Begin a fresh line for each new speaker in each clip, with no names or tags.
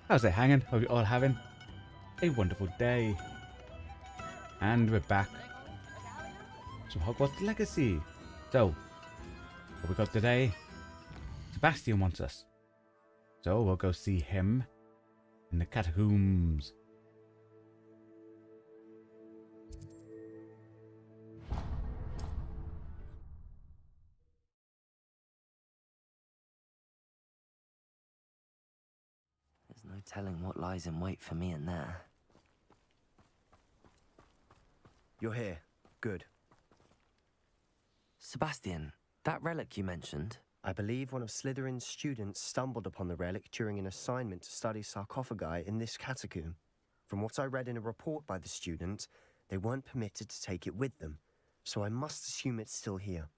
How's it hanging? Hope you're all having a wonderful day. And we're back to Hogwarts Legacy. So, what we got today? Sebastian wants us. So, we'll go see him in the catacombs.
There's no telling what lies in wait for me in there.
You're here. Good.
Sebastian, that relic you mentioned.
I believe one of Slytherin's students stumbled upon the relic during an assignment to study sarcophagi in this catacomb. From what I read in a report by the student, they weren't permitted to take it with them, so I must assume it's still here.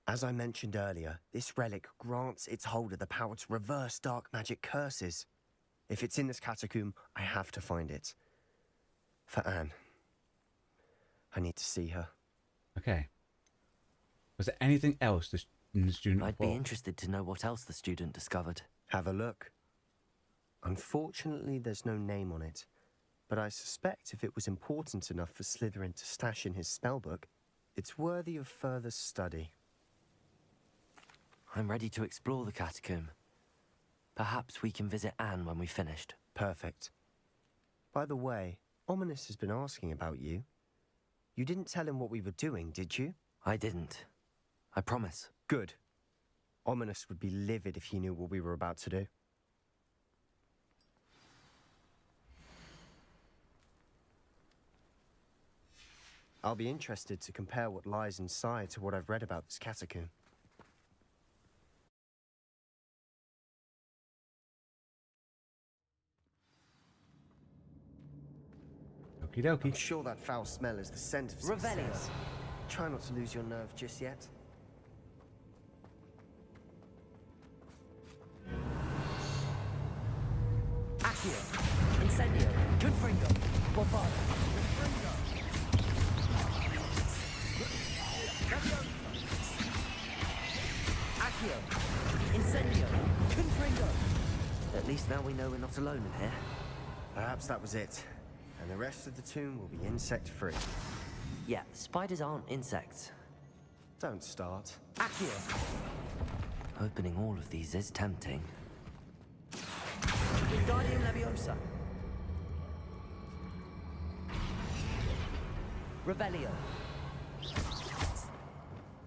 As I mentioned earlier, this relic grants its holder the power to reverse dark magic curses. If it's in this catacomb, I have to find it. For Anne. I need to see her.
Okay. Was there anything else in the student
I'd
report?
be interested to know what else the student discovered.
Have a look. Unfortunately, there's no name on it, but I suspect if it was important enough for Slytherin to stash in his spellbook, it's worthy of further study.
I'm ready to explore the catacomb. Perhaps we can visit Anne when we've finished.
Perfect. By the way, Ominous has been asking about you. You didn't tell him what we were doing, did you?
I didn't. I promise.
Good. Ominous would be livid if he knew what we were about to do. I'll be interested to compare what lies inside to what I've read about this catacomb.
Okie dokie.
I'm sure that foul smell is the scent of success.
Revelio.
Try not to lose your nerve just yet.
Accio. Incendio. Confringo. Bombarda. Accio. Incendio. Confringo. At least now we know we're not alone in here.
Perhaps that was it. And the rest of the tomb will be insect-free.
Yeah, spiders aren't insects.
Don't start.
Accio. Opening all of these is tempting. Wingardium Leviosa. Revelio.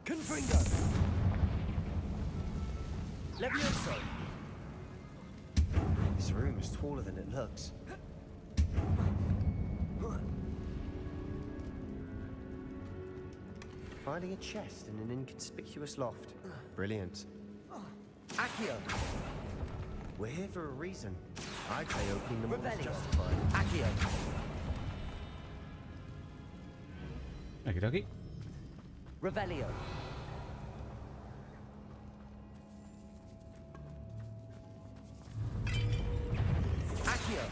Confringo. Levioso.
This room is taller than it looks. Finding a chest in an inconspicuous loft. Brilliant.
Accio.
We're here for a reason. I'd say opening them all is
Revelio.
justified.
Accio.
Okie dokie.
Revelio. Accio.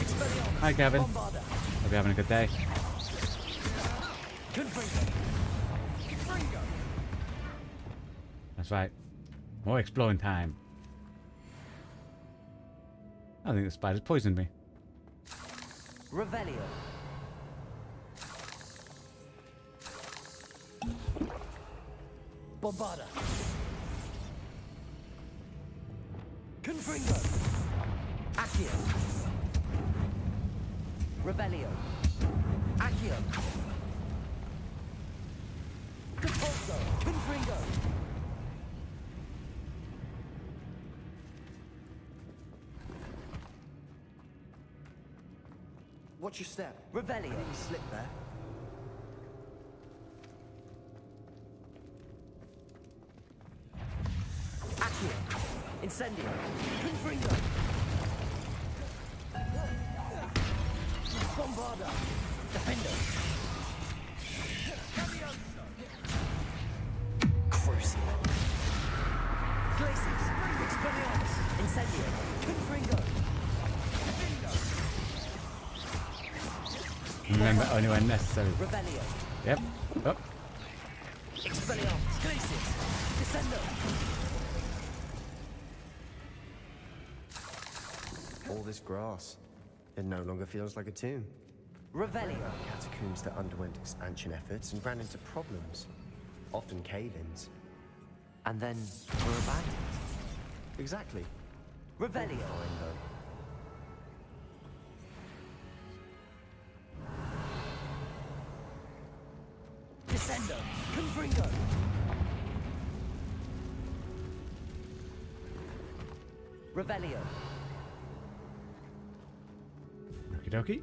Expelliarmus.
Hi, Gavin.
Bombarda.
Hope you're having a good day.
Confringo. Confringo.
That's right. More exploring time. I think the spider's poisoned me.
Revelio. Bombarda. Confringo. Accio. Revelio. Accio. Compulso. Confringo.
Watch your step.
Revelio.
Nearly slipped there.
Accio. Incendio. Confringo. Bombarda. Defendo. Crucial. Glacius. Expelliarmus. Incendio. Confringo.
Remember, only when necessary.
Revelio.
Yep. Oh.
Expelliarmus. Glacius. Descendo.
All this grass. It no longer feels like a tomb.
Revelio.
Catacombs that underwent expansion efforts and ran into problems. Often cave-ins.
And then were abandoned.
Exactly.
Revelio.
Fine, though.
Descendo. Confringo. Revelio.
Okie dokie.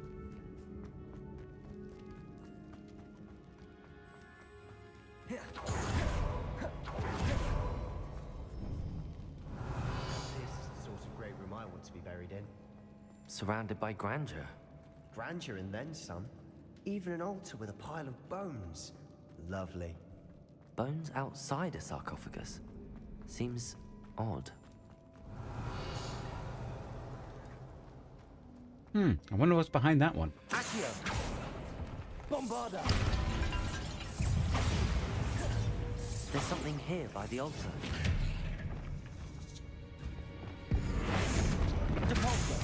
This is the sort of great room I want to be buried in.
Surrounded by grandeur.
Grandeur and then some. Even an altar with a pile of bones. Lovely.
Bones outside a sarcophagus. Seems odd.
I wonder what's behind that one.
Accio. Bombarda. There's something here by the altar. Depulso.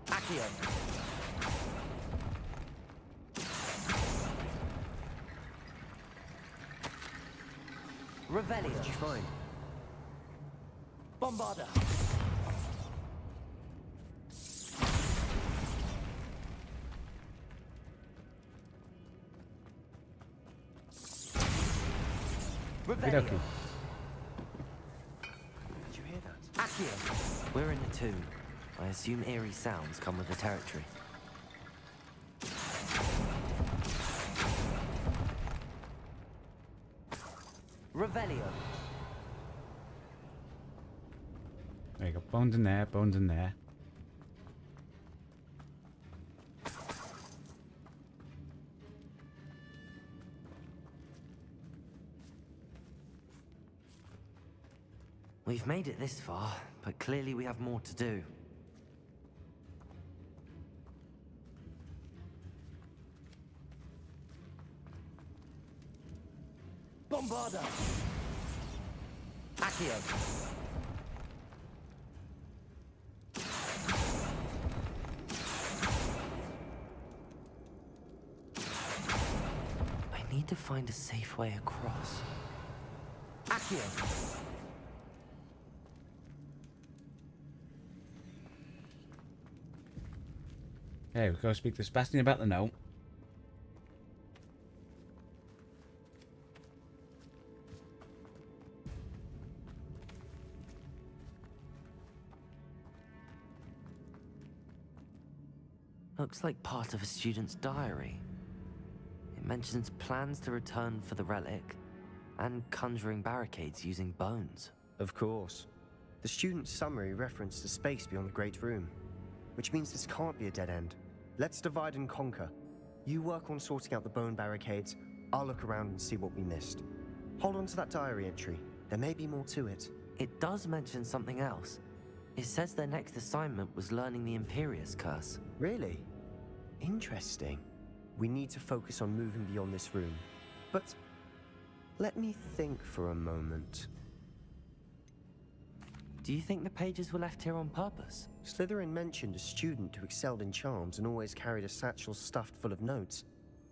Accio. Revelio.
What did you find?
Bombarda.
Okie
Revelio.
dokie.
Did you hear that?
Accio. We're in the tomb. I assume eerie sounds come with the territory. Revelio.
There you go. Bones in there, bones in there.
We've made it this far, but clearly we have more to do. Bombarda! Accio! I need to find a safe way across. Accio!
Hey, we've got to speak to Sebastian about the note.
Looks like part of a student's diary. It mentions plans to return for the relic and conjuring barricades using bones.
Of course. The student's summary referenced a space beyond the Great Room, which means this can't be a dead end. Let's divide and conquer. You work on sorting out the bone barricades. I'll look around and see what we missed. Hold on to that diary entry. There may be more to it.
It does mention something else. It says their next assignment was learning the Imperius Curse.
Really? Interesting. We need to focus on moving beyond this room. But let me think for a moment.
Do you think the pages were left here on purpose?
Slytherin mentioned a student who excelled in charms and always carried a satchel stuffed full of notes.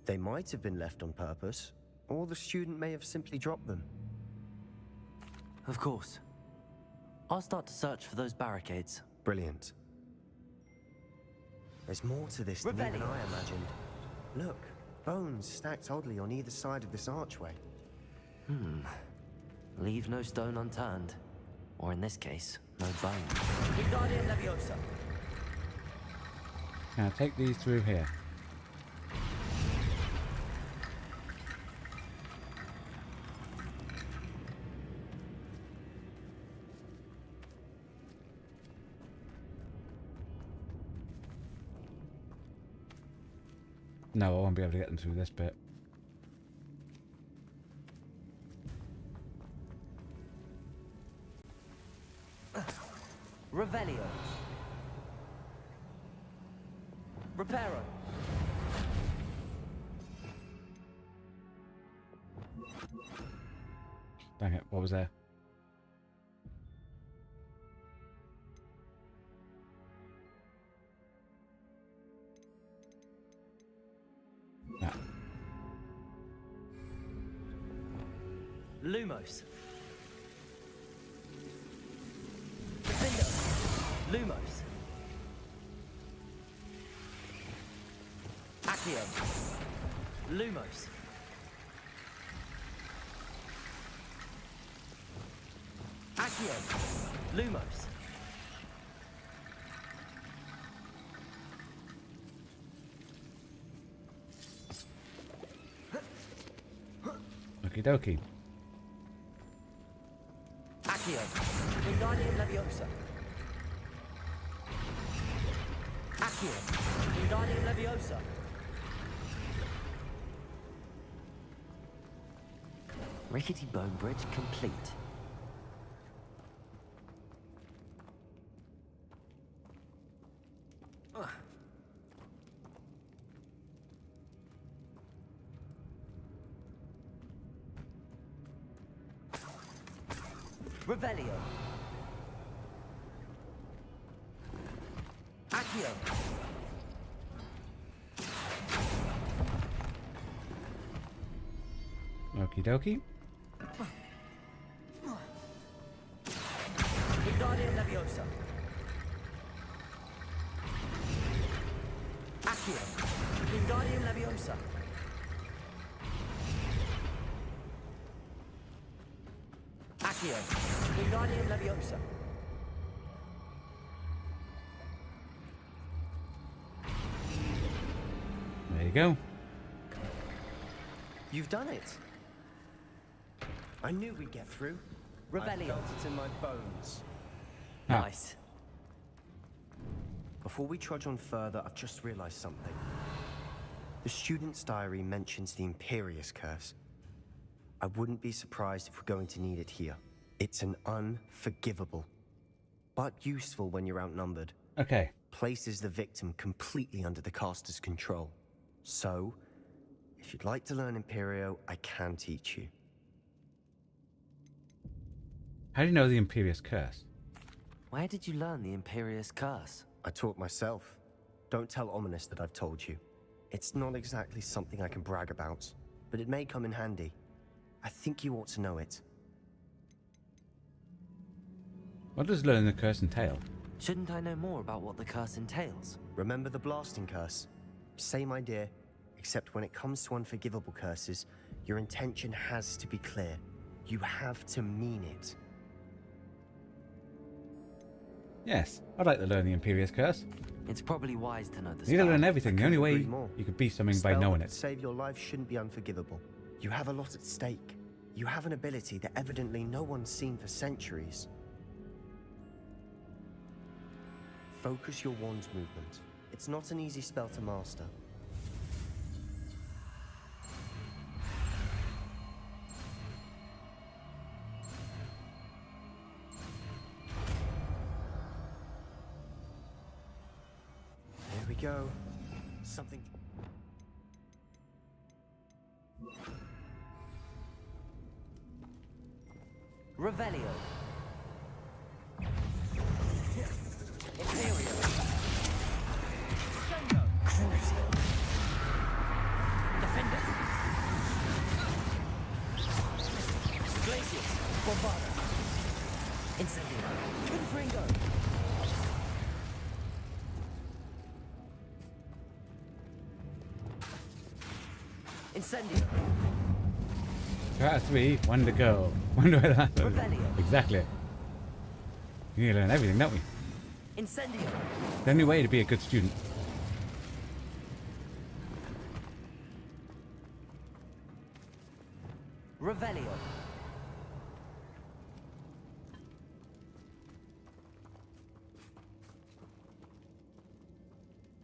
They might have been left on purpose, or the student may have simply dropped them.
Of course. I'll start to search for those barricades.
Brilliant. There's more to this than even I imagined. Look, bones stacked oddly on either side of this archway.
Leave no stone unturned. Or in this case, no bone.
Can I take these through here? No, I won't be able to get them through this bit.
Revelio. Reparo.
Dang it, what was there?
Lumos. Defender. Lumos. Accio. Lumos. Accio. Lumos.
Okie dokie.
Accio. Wingardium Leviosa. Accio. Wingardium Leviosa. Rickety bone bridge complete. Revelio. Accio.
Okie dokie.
Wingardium Leviosa. Accio. Wingardium Leviosa. Accio. Wingardium Leviosa.
There you go.
You've done it. I knew we'd get through. I
Revelio.
felt it in my bones.
Ah.
Nice.
Before we trudge on further, I've just realized something. The student's diary mentions the Imperious Curse. I wouldn't be surprised if we're going to need it here. It's an unforgivable, but useful when you're outnumbered.
Okay.
Places the victim completely under the caster's control. So, if you'd like to learn Imperio, I can teach you.
How do you know the Imperious Curse?
Where did you learn the Imperious Curse?
I taught myself. Don't tell Ominous that I've told you. It's not exactly something I can brag about, but it may come in handy. I think you ought to know it.
What does learning the curse entail?
Shouldn't I know more about what the curse entails?
Remember the blasting curse? Same idea, except when it comes to unforgivable curses, your intention has to be clear. You have to mean it.
Yes, I'd like to learn the Imperious Curse.
It's probably wise to know the
You need to
spell.
learn everything. The only way
agree more.
you could beat something by
Spell
knowing
that
it.
could save your life shouldn't be unforgivable. You have a lot at stake. You have an ability that evidently no one's seen for centuries. Focus your wand's movement. It's not an easy spell to master. There we go. Something...
Revelio. Imperio. Crucio. Defender. Glacius. Bombada. Incendio. Confringo. Incendio.
2 out of 3, 1 to go. Wonder where that was.
Revelio.
Exactly. You need to learn everything, don't we?
Incendio.
The only way to be a good student.
Revelio.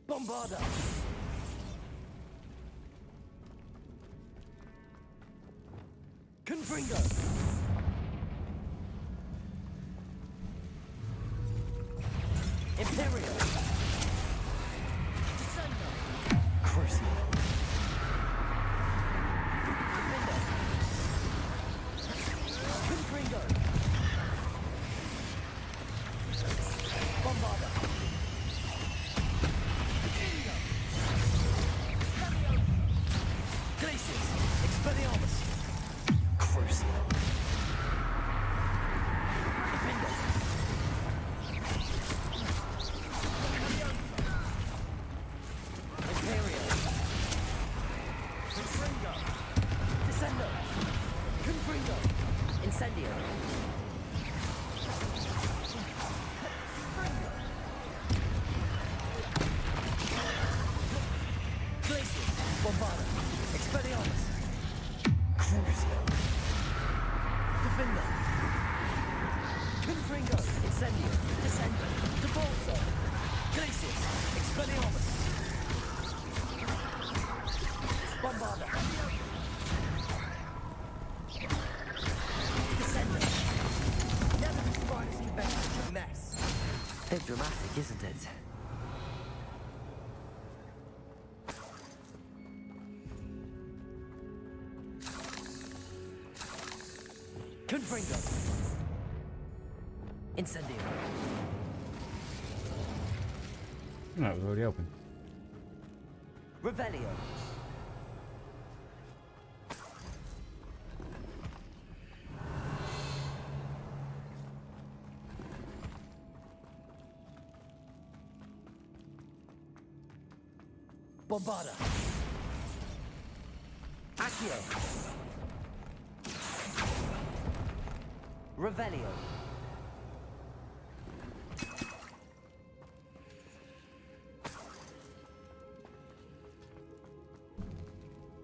Bombarda. Confringo. Imperio. Crucio. Defender. Confringo. Bombarda. Glacius. Expelliarmus. Crucio. Bit dramatic, isn't it? Confringo. Incendio.
No, it was already open.
Revelio. Bombarda. Accio. Revelio.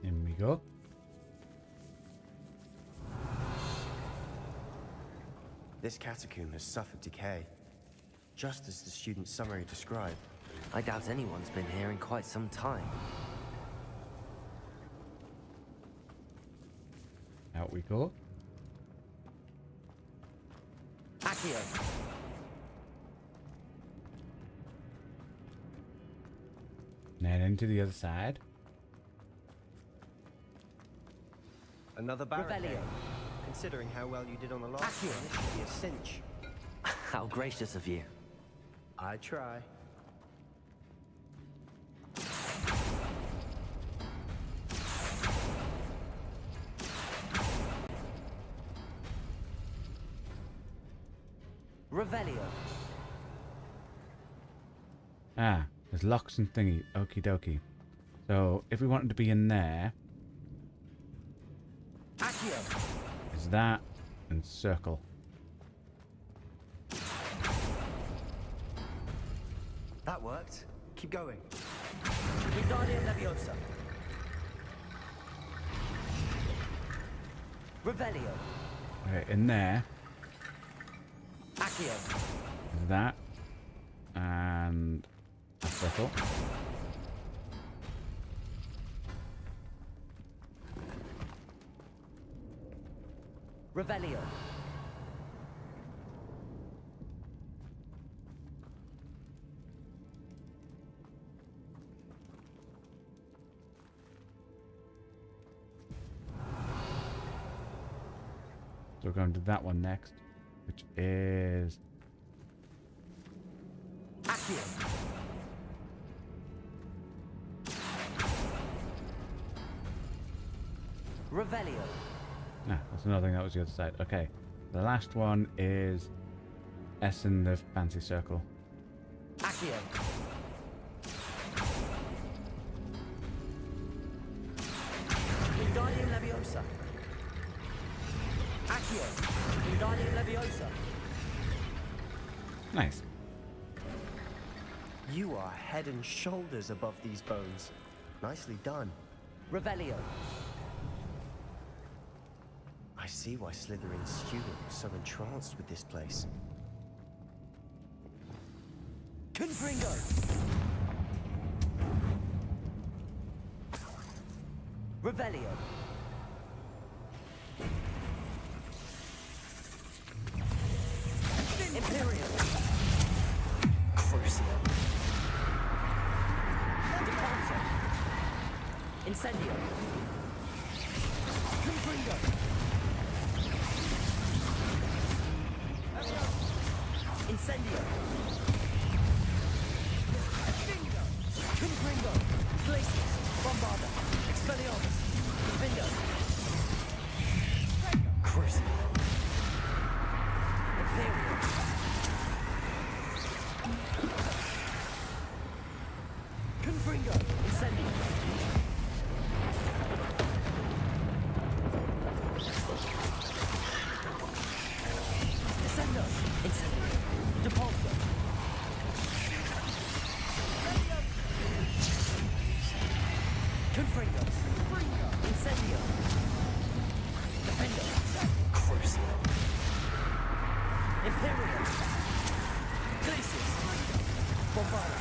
In we go.
This catacomb has suffered decay, just as the student's summary described.
I doubt anyone's been here in quite some time.
Out we go.
Accio.
Then into the other side.
Another barricade.
Revelio.
Considering how well you did on the last
Accio.
one, it should be a cinch.
How gracious of you.
I try.
Revelio.
Ah, there's locks and thingy. Okie dokie. So, if we wanted to be in there,
Accio.
it's that and circle.
That worked. Keep going.
Wingardium Leviosa. Revelio.
Okay, in there,
Accio.
is that and a circle.
Revelio.
So we're going to that one next, which is
Accio. Revelio.
ah, that's another thing. That was the other side. Okay, the last one is S in the fancy circle.
Accio. Wingardium Leviosa. Accio. Wingardium Leviosa.
Nice.
You are head and shoulders above these bones. Nicely done.
Revelio.
I see why Slytherin's student was so entranced with this place.
Confringo. Revelio. Imperium. Crucio. Deponso. Incendio. Confringo. Incendio. Confringo. Glacius. Bombarda. Expelliarmus. Defendo. Crucio. Imperium. Confringo. Incendio. Descendo. Incendio. Depulso. Confringo. Incendio. Defendo. Crucio. Imperium. Glacius. Bombarda.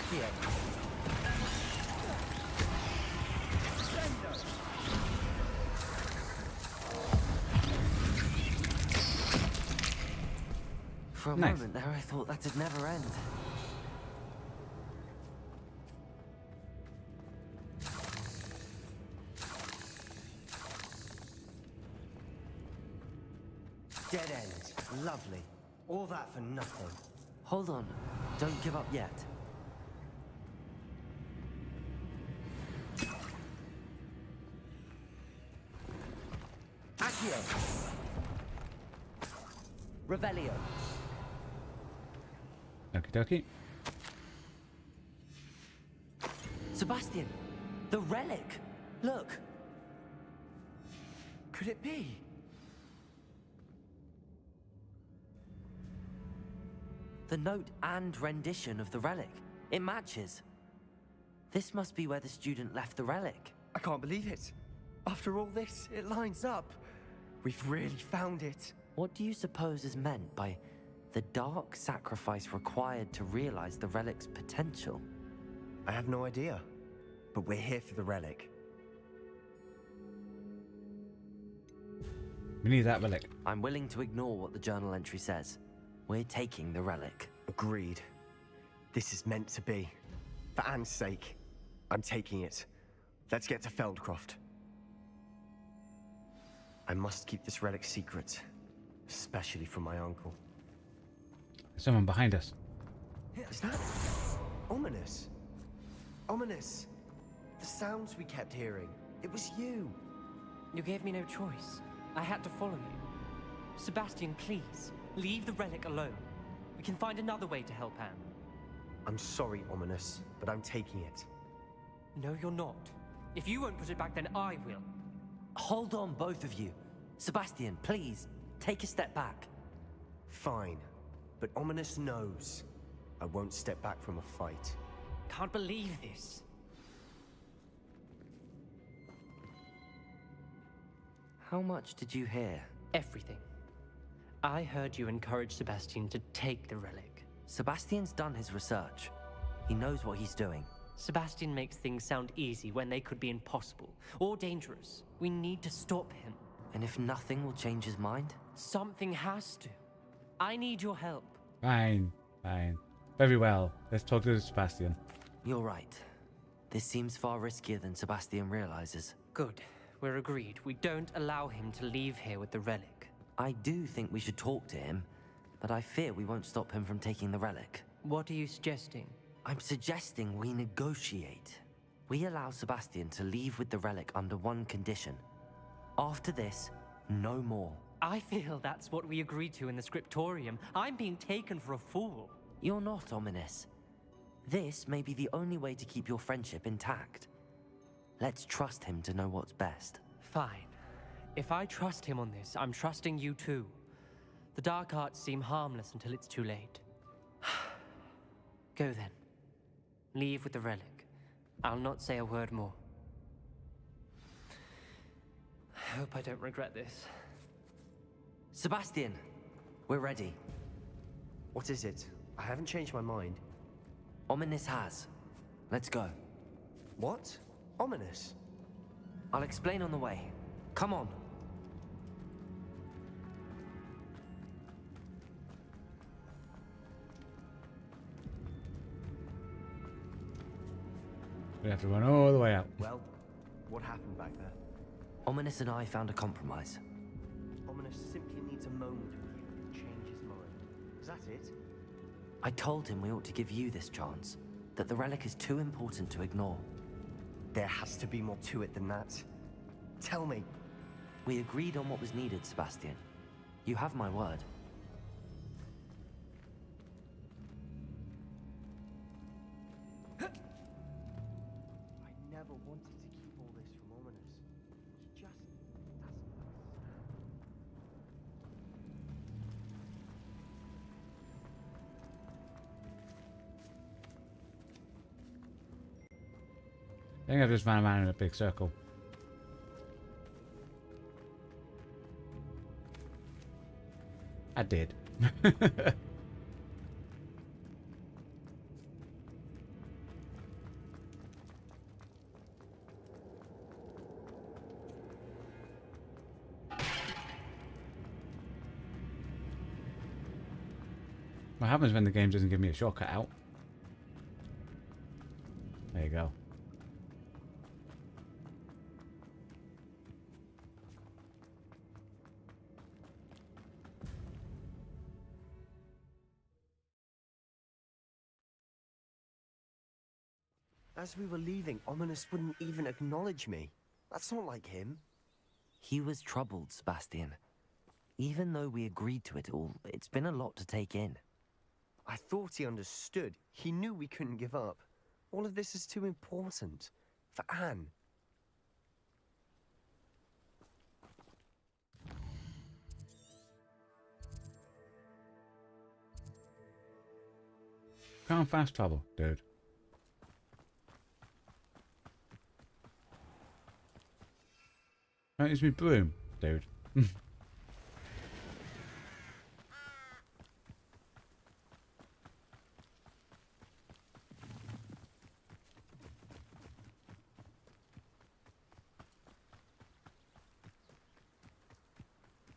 Accio.
For a
Nice.
moment there, I thought that'd never end.
Dead end. Lovely. All that for nothing.
Hold on. Don't give up yet.
Accio. Revelio.
Okie dokie.
Sebastian! The relic! Look!
Could it be?
The note and rendition of the relic. It matches. This must be where the student left the relic.
I can't believe it. After all this, it lines up. We've really found it.
What do you suppose is meant by the dark sacrifice required to realize the relic's potential?
I have no idea. But we're here for the relic.
We need that relic.
I'm willing to ignore what the journal entry says. We're taking the relic.
Agreed. This is meant to be. For Anne's sake, I'm taking it. Let's get to Feldcroft. I must keep this relic secret, especially from my uncle.
There's someone behind us.
Is that ominous? Ominous. The sounds we kept hearing. It was you.
You gave me no choice. I had to follow you. Sebastian, please, leave the relic alone. We can find another way to help Anne.
I'm sorry, Ominous, but I'm taking it.
No, you're not. If you won't put it back, then I will.
Hold on, both of you. Sebastian, please, take a step back.
Fine, but Ominous knows I won't step back from a fight.
Can't believe this.
How much did you hear?
Everything. I heard you encourage Sebastian to take the relic.
Sebastian's done his research. He knows what he's doing.
Sebastian makes things sound easy when they could be impossible or dangerous. We need to stop him.
And if nothing will change his mind?
Something has to. I need your help.
Fine, fine. Very well. Let's talk to Sebastian.
You're right. This seems far riskier than Sebastian realizes.
Good. We're agreed. We don't allow him to leave here with the relic.
I do think we should talk to him, but I fear we won't stop him from taking the relic.
What are you suggesting?
I'm suggesting we negotiate. We allow Sebastian to leave with the relic under one condition. After this, no more.
I feel that's what we agreed to in the scriptorium. I'm being taken for a fool.
You're not, Ominous. This may be the only way to keep your friendship intact. Let's trust him to know what's best.
Fine. If I trust him on this, I'm trusting you too. The dark arts seem harmless until it's too late. Go then. Leave with the relic. I'll not say a word more. I hope I don't regret this.
Sebastian, we're ready.
What is it? I haven't changed my mind.
Ominous has. Let's go.
What? Ominous?
I'll explain on the way. Come on.
We have to run all the way out.
Well, what happened back there?
Ominous and I found a compromise.
Ominous simply needs a moment with you to change his mind. Is that it?
I told him we ought to give you this chance, that the relic is too important to ignore.
There has to be more to it than that. Tell me.
We agreed on what was needed, Sebastian. You have my word.
I never wanted to keep all this from Ominous. He just doesn't understand.
I think I just ran around in a big circle. I did. What happens when the game doesn't give me a shortcut out? There you go.
As we were leaving, Ominous wouldn't even acknowledge me. That's not like him.
He was troubled, Sebastian. Even though we agreed to it all, it's been a lot to take in.
I thought he understood. He knew we couldn't give up. All of this is too important. For Anne.
Can't fast travel, dude. Can't use me broom, dude.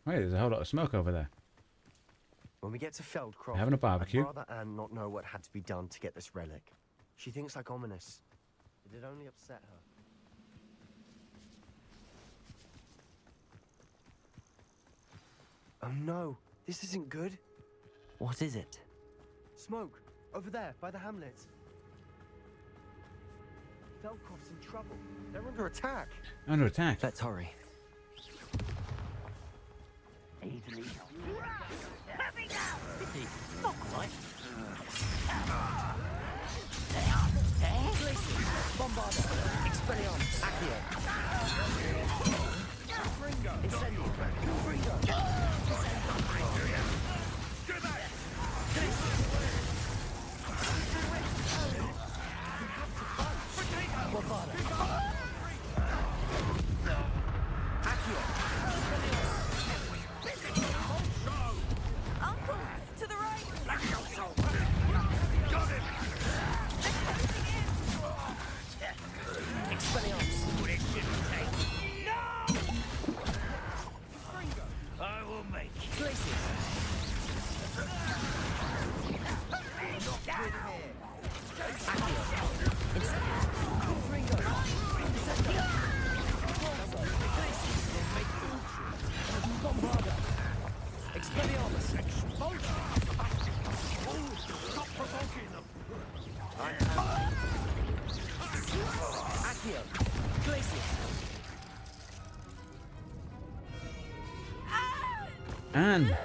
Wait, there's a whole lot of smoke over there.
When we get to Feldcroft,
Having a barbecue.
I'd rather Anne not know what had to be done to get this relic. She thinks like Ominous. It'd only upset her. Oh no, this isn't good.
What is it?
Smoke, over there, by the hamlet. Feldcroft's in trouble. They're under attack.
Under attack.
Let's hurry.
Not quite.
Bombarda, Expelliarmus, Accio. Incendio, Confringo. Bombarda. Accio.
Uncle, to the right.
Expelliarmus.
I will make it.
Glacius. Bombarda. Expelliarmus.
Stop provoking them.
Accio. Glacius.
Anne.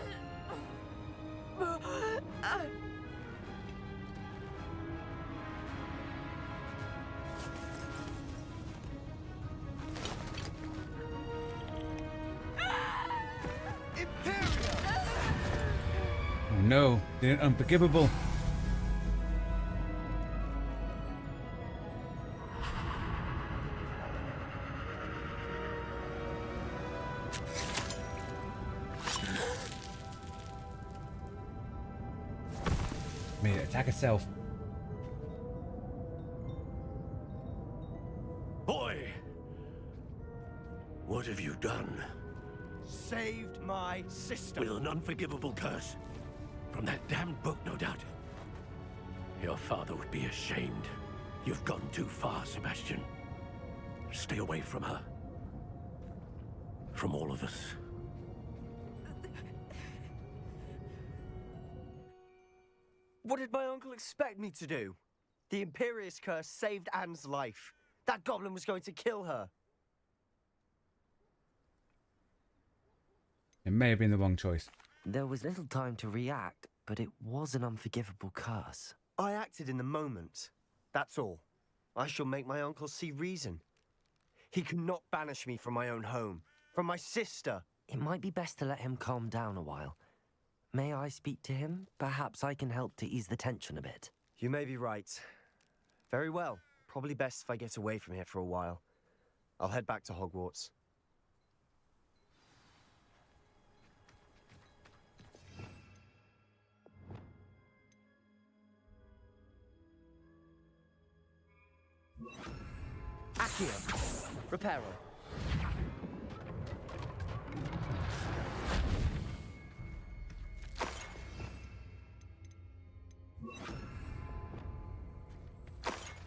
Oh no, they're unforgivable. Made it attack itself.
Boy! What have you done?
Saved my sister.
With an unforgivable curse. From that damned book, no doubt. Your father would be ashamed. You've gone too far, Sebastian. Stay away from her. From all of us.
What did my uncle expect me to do? The Imperious curse saved Anne's life. That goblin was going to kill her.
It may have been the wrong choice.
There was little time to react, but it was an unforgivable curse.
I acted in the moment. That's all. I shall make my uncle see reason. He cannot banish me from my own home, from my sister.
It might be best to let him calm down a while. May I speak to him? Perhaps I can help to ease the tension a bit.
You may be right. Very well. Probably best if I get away from here for a while. I'll head back to Hogwarts. Accio. Reparo.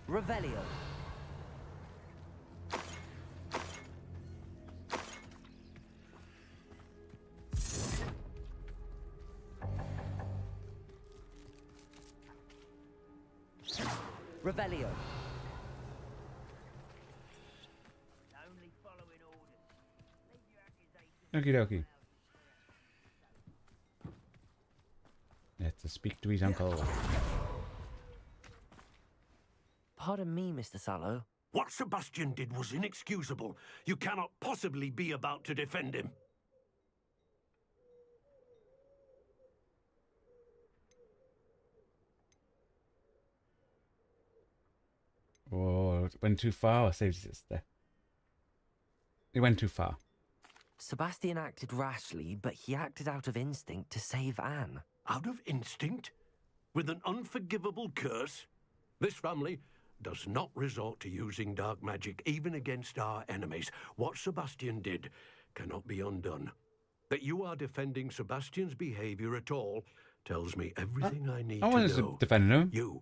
Revelio. Revelio.
Okie dokie. Let's speak to his uncle.
Pardon me, Mr. Sallow.
What Sebastian did was inexcusable. You cannot possibly be about to defend him.
Oh, it went too far or saved his sister? It went too far.
Sebastian acted rashly, but he acted out of instinct to save Anne.
Out of instinct? With an unforgivable curse? This family does not resort to using dark magic even against our enemies. What Sebastian did cannot be undone. That you are defending Sebastian's behavior at all tells me everything I need to know.
I wasn't defending him.
You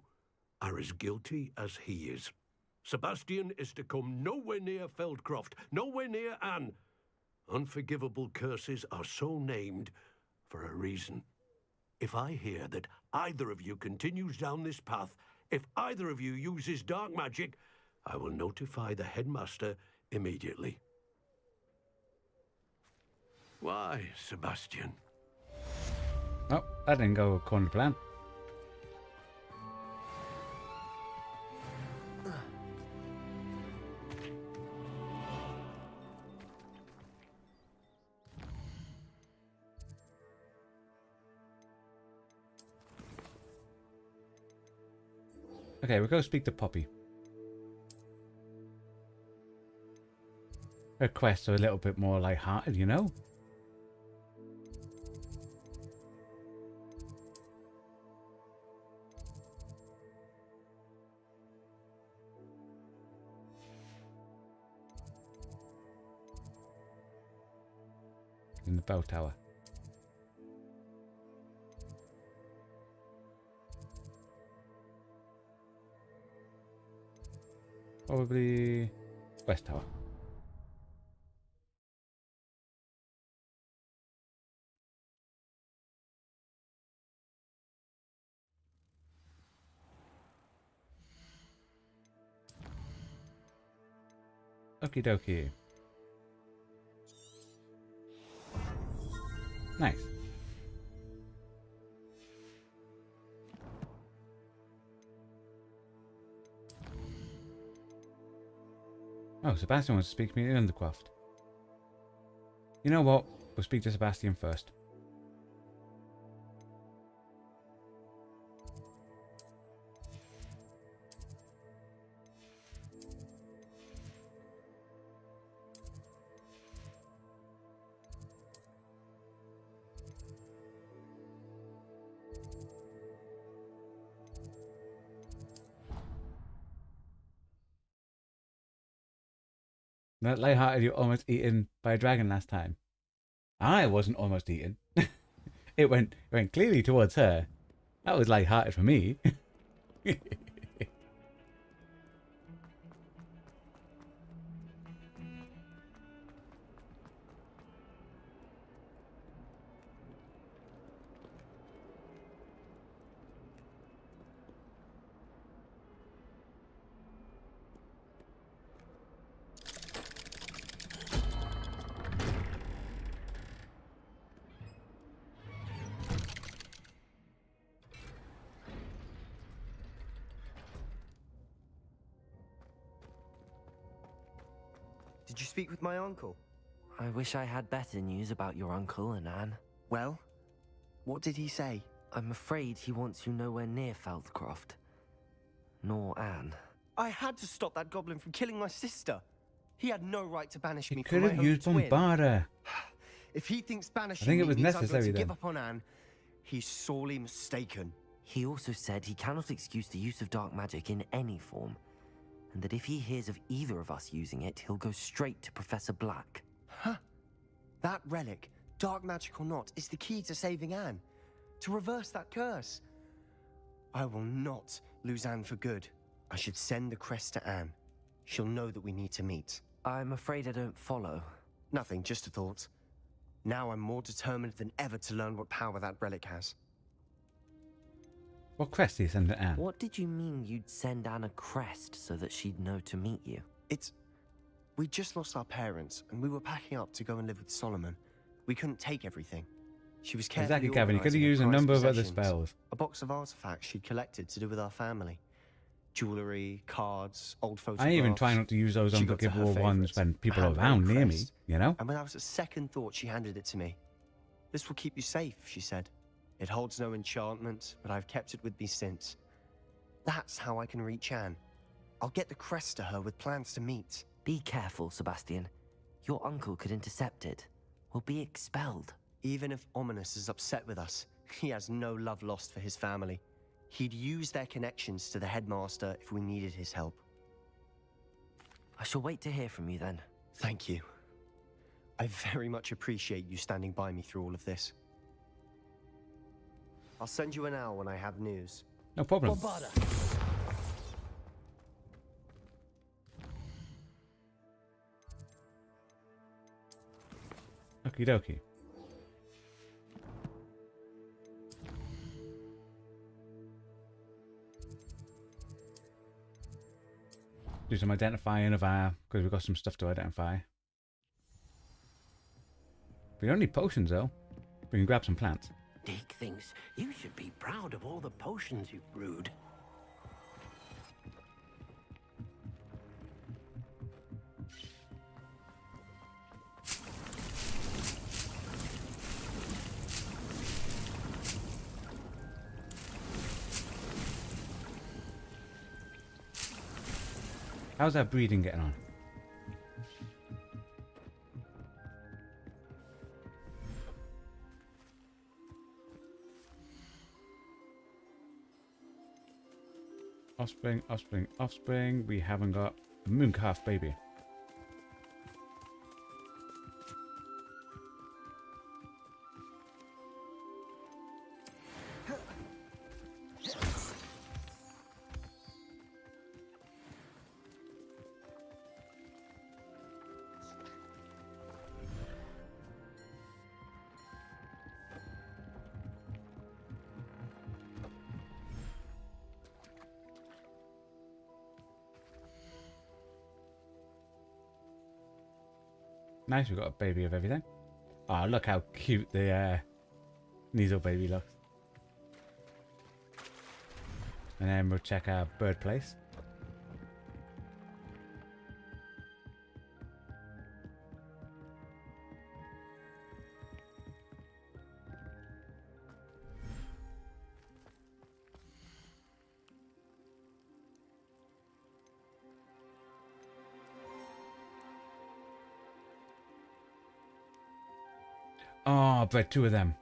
are as guilty as he is. Sebastian is to come nowhere near Feldcroft, nowhere near Anne. Unforgivable curses are so named for a reason. If I hear that either of you continues down this path, if either of you uses dark magic, I will notify the headmaster immediately. Why, Sebastian?
Oh, that didn't go according to plan. Okay, we'll go speak to Poppy. Her quests are a little bit more light-hearted, you know? In the bell tower. Probably West Tower. Okie dokie. Nice. Oh, Sebastian wants to speak to me in Undercroft. You know what? We'll speak to Sebastian first. Not lighthearted, you were almost eaten by a dragon last time. I wasn't almost eaten. It went clearly towards her. That was lighthearted for me.
Did you speak with my uncle?
I wish I had better news about your uncle and Anne.
Well, what did he say?
I'm afraid he wants you nowhere near Feldcroft. Nor Anne.
I had to stop that goblin from killing my sister. He had no right to banish me
You
from
could
my
have
own
used
twin.
Bombarda.
If he thinks banishing
think it
me
was
means I'm going
necessary
to
then.
give up on Anne, he's sorely mistaken.
He also said he cannot excuse the use of dark magic in any form, and that if he hears of either of us using it, he'll go straight to Professor Black.
Huh? That relic, dark magic or not, is the key to saving Anne. To reverse that curse. I will not lose Anne for good. I should send the crest to Anne. She'll know that we need to meet.
I'm afraid I don't follow.
Nothing, just a thought. Now I'm more determined than ever to learn what power that relic has.
What crest do you send to Anne?
What did you mean you'd send Anne a crest so that she'd know to meet you?
We just lost our parents, and we were packing up to go and live with Solomon. We couldn't take everything. She was carefully
Exactly, Gavin. You could have
organising her
used a
prized
number of other
possessions.
spells.
A box of artifacts she'd collected to do with our family. Jewellery, cards, old photographs.
I even try not to use those
She got to her
unforgivable ones
favourites,
when
a
people are
handmade
around near me,
crest.
you know?
And without a second thought, she handed it to me. This will keep you safe, she said. It holds no enchantment, but I've kept it with me since. That's how I can reach Anne. I'll get the crest to her with plans to meet.
Be careful, Sebastian. Your uncle could intercept it. We'll be expelled.
Even if Ominous is upset with us, he has no love lost for his family. He'd use their connections to the headmaster if we needed his help.
I shall wait to hear from you then.
Thank you. I very much appreciate you standing by me through all of this. I'll send you an hour when I have news.
No problem. Okie dokie. Do some identifying of our, because we've got some stuff to identify. We don't need potions though. We can grab some plants.
Dick thinks you should be proud of all the potions you've brewed.
How's that breeding getting on? Offspring, offspring, offspring. We haven't got a moon calf baby. Nice, we've got a baby of everything. Oh, look how cute the Neasel baby looks. And then we'll check our bird place. Oh, I bred two of them.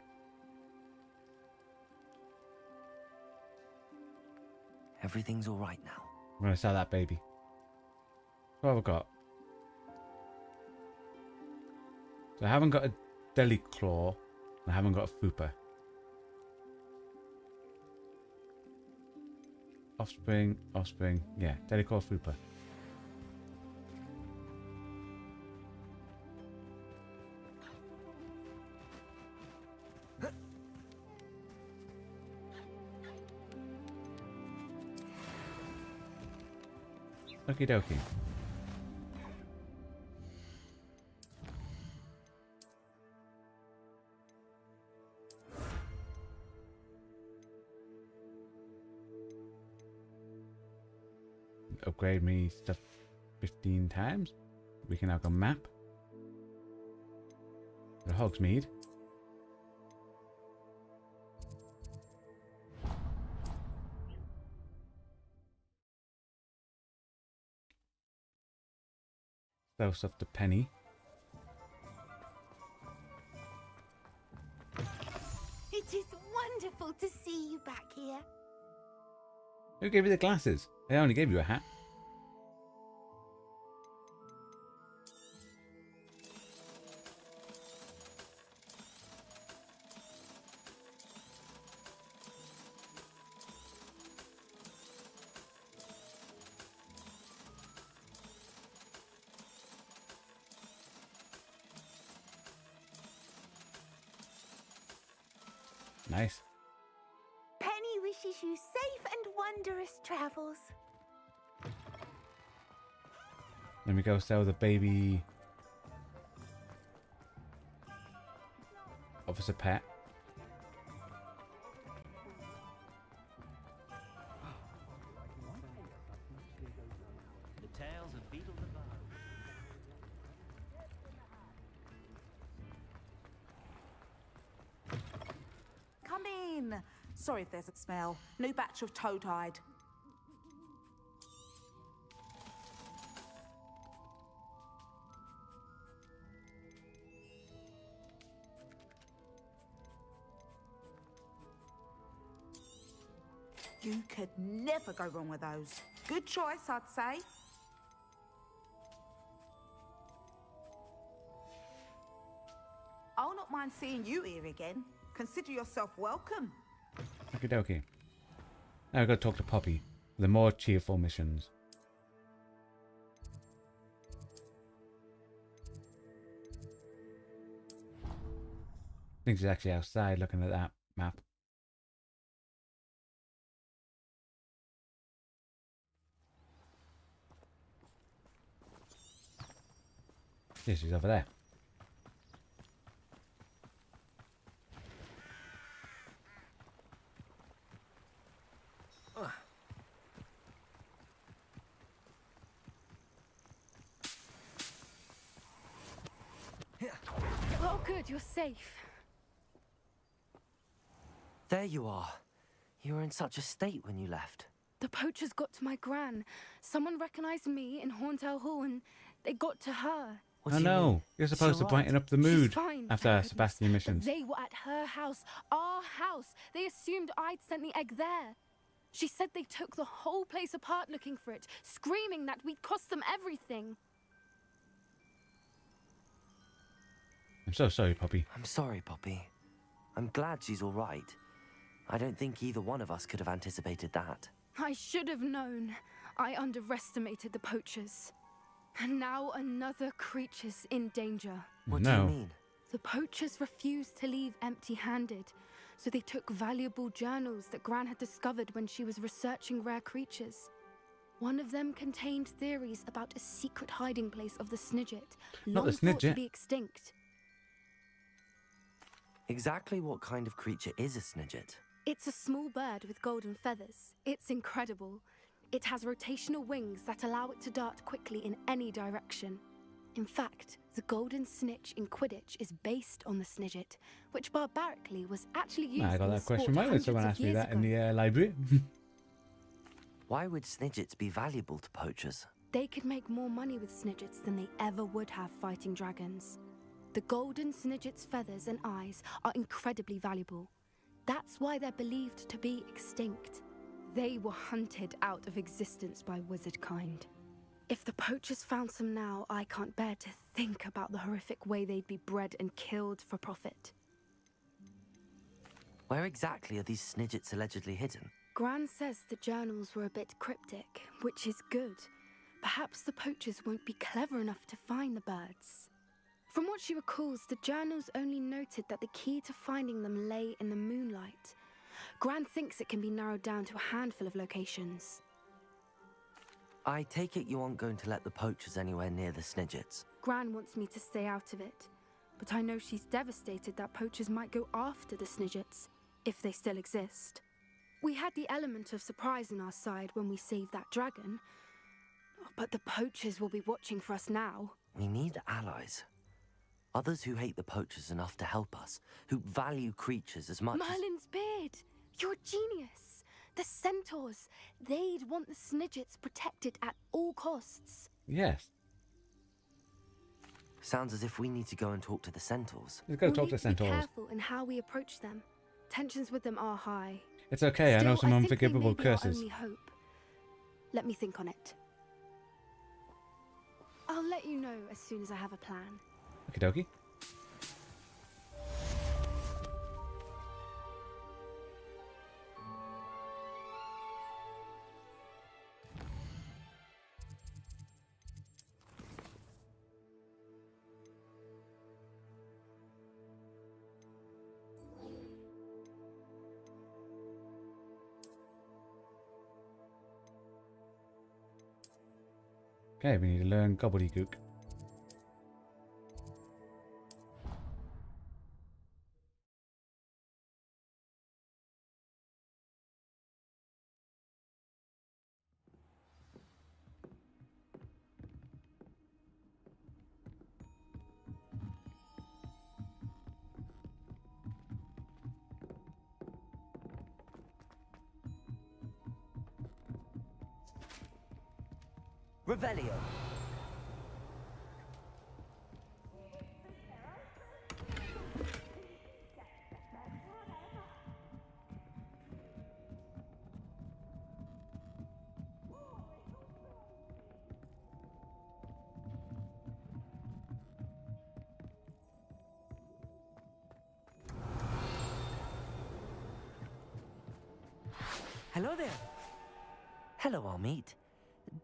Everything's all right now.
I'm gonna sell that baby. What have I got? So I haven't got a deli claw. And I haven't got a fupa. Offspring, offspring. Yeah, deli claw, fupa. Okie dokie. Upgrade me stuff 15 times. We can now go map. The Hogsmeade. South of the Penny.
It is wonderful to see you back here.
Who gave you the glasses? I only gave you a hat. Nice.
Penny wishes you safe and wondrous travels.
Let me go sell the baby officer pet.
The tales of Beetle the Bug.
Come in. Sorry if there's a smell. New batch of toad-hide. You could never go wrong with those. Good choice, I'd say. I'll not mind seeing you here again. Consider yourself welcome.
Okie dokie. Now I gotta talk to Poppy. The more cheerful missions. I think she's actually outside looking at that map. Yeah, she's over there.
Oh, good, you're safe.
There you are. You were in such a state when you left.
The poachers got to my gran. Someone recognized me in Hauntel Hall and they got to her.
What
Oh
do you mean?
no, you're supposed
Is
to
she
brighten
alright?
up the
She's
mood
fine,
after
thank goodness.
Sebastian
But
missions.
they were at her house, our house. They assumed I'd sent the egg there. She said they took the whole place apart looking for it, screaming that we'd cost them everything.
I'm so sorry, Poppy.
I'm sorry, Poppy. I'm glad she's all right. I don't think either one of us could have anticipated that.
I should have known. I underestimated the poachers. And now another creature's in danger.
What do
No.
you mean?
The poachers refused to leave empty-handed, so they took valuable journals that Gran had discovered when she was researching rare creatures. One of them contained theories about a secret hiding place of the Snidget,
Not
long
the
thought to
Snidget.
be extinct.
Exactly what kind of creature is a Snidget?
It's a small bird with golden feathers. It's incredible. It has rotational wings that allow it to dart quickly in any direction. In fact, the golden snitch in Quidditch is based on the Snidget, which barbarically was actually used
I got
in the
that question
sport
right when someone
hundreds
asked
of
me
years
that in
ago.
the library.
Why would Snidgets be valuable to poachers?
They could make more money with Snidgets than they ever would have fighting dragons. The golden Snidget's feathers and eyes are incredibly valuable. That's why they're believed to be extinct. They were hunted out of existence by wizard kind. If the poachers found some now, I can't bear to think about the horrific way they'd be bred and killed for profit.
Where exactly are these Snidgets allegedly hidden?
Gran says the journals were a bit cryptic, which is good. Perhaps the poachers won't be clever enough to find the birds. From what she recalls, the journals only noted that the key to finding them lay in the moonlight. Gran thinks it can be narrowed down to a handful of locations.
I take it you aren't going to let the poachers anywhere near the Snidgets.
Gran wants me to stay out of it, but I know she's devastated that poachers might go after the Snidgets, if they still exist. We had the element of surprise on our side when we saved that dragon, but the poachers will be watching for us now.
We need allies. Others who hate the poachers enough to help us, who value creatures as much as...
Merlin's beard! You're a genius! The centaurs! They'd want the Snidgets protected at all costs.
Yes.
Sounds as if we need to go and talk to the centaurs.
Let's go
We'll
talk
need
to
be
centaurs.
careful in how we approach them. Tensions with them are high.
It's okay, I know
Still,
some
think they
unforgivable
may be our
curses.
only hope. Let me think on it. I'll let you know as soon as I have a plan.
Okie dokie. Okay, we need to learn gobbledygook.
Revelio.
Hello there.
Hello, Armeet.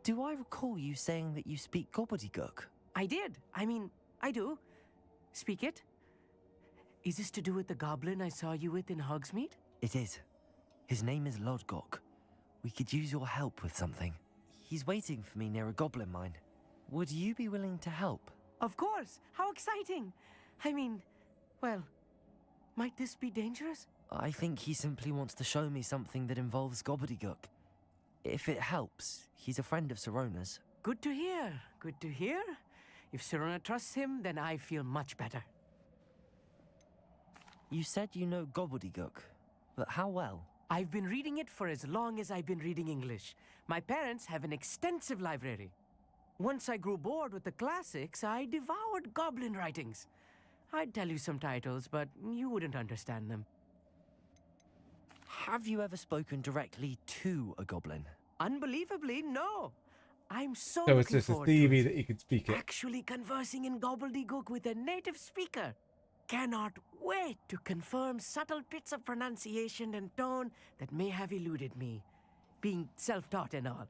Do I recall you saying that you speak gobbledygook?
I did. I mean, I do. Speak it. Is this to do with the goblin I saw you with in Hogsmeade?
It is. His name is Lodgok. We could use your help with something. He's waiting for me near a goblin mine. Would you be willing to help?
Of course. How exciting. I mean, well, might this be dangerous?
I think he simply wants to show me something that involves gobbledygook. If it helps, he's a friend of Sirona's.
Good to hear. Good to hear. If Sirona trusts him, then I feel much better.
You said you know gobbledygook, but how well?
I've been reading it for as long as I've been reading English. My parents have an extensive library. Once I grew bored with the classics, I devoured goblin writings. I'd tell you some titles, but you wouldn't understand them.
Have you ever spoken directly to a goblin?
Unbelievably, no. I'm so
So it's
looking
just a
forward to
theory
it.
that you could speak it.
Actually conversing in gobbledygook with a native speaker. Cannot wait to confirm subtle bits of pronunciation and tone that may have eluded me, being self-taught and all.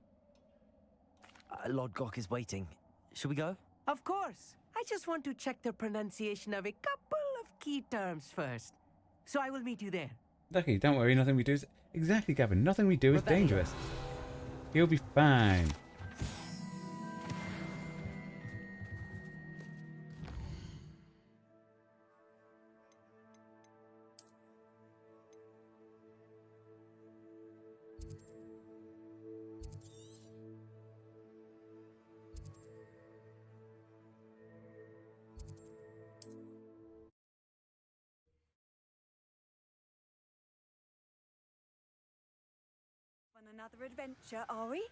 Lodgok is waiting. Shall we go?
Of course. I just want to check the pronunciation of a couple of key terms first. So I will meet you there.
Lucky, don't worry, nothing we do is... Exactly, Gavin, nothing we do is
Rebellion.
dangerous. He'll be fine.
On another adventure, are we?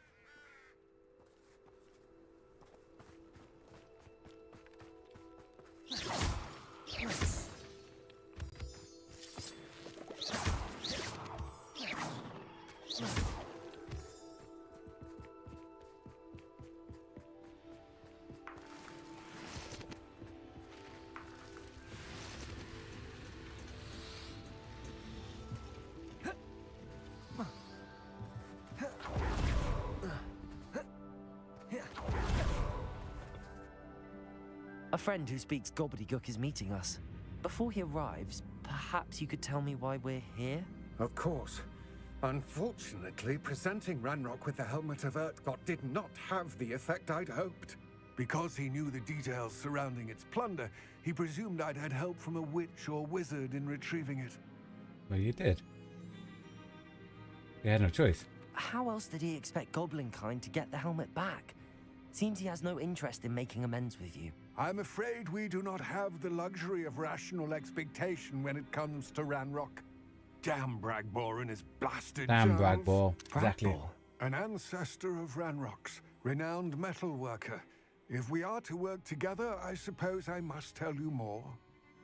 A friend who speaks gobbledygook is meeting us. Before he arrives, perhaps you could tell me why we're here?
Of course. Unfortunately, presenting Ranrock with the Helmet of Urtkot did not have the effect I'd hoped. Because he knew the details surrounding its plunder, he presumed I'd had help from a witch or wizard in retrieving it.
Well, you did. You had no choice.
How else did he expect Goblinkind to get the helmet back? Seems he has no interest in making amends with you.
I'm afraid we do not have the luxury of rational expectation when it comes to Ranrock. Damn Bragbor and his blasted
Damn,
journals.
Bragbor. Exactly.
Bragbor.
An ancestor of Ranrock's, renowned metalworker. If we are to work together, I suppose I must tell you more.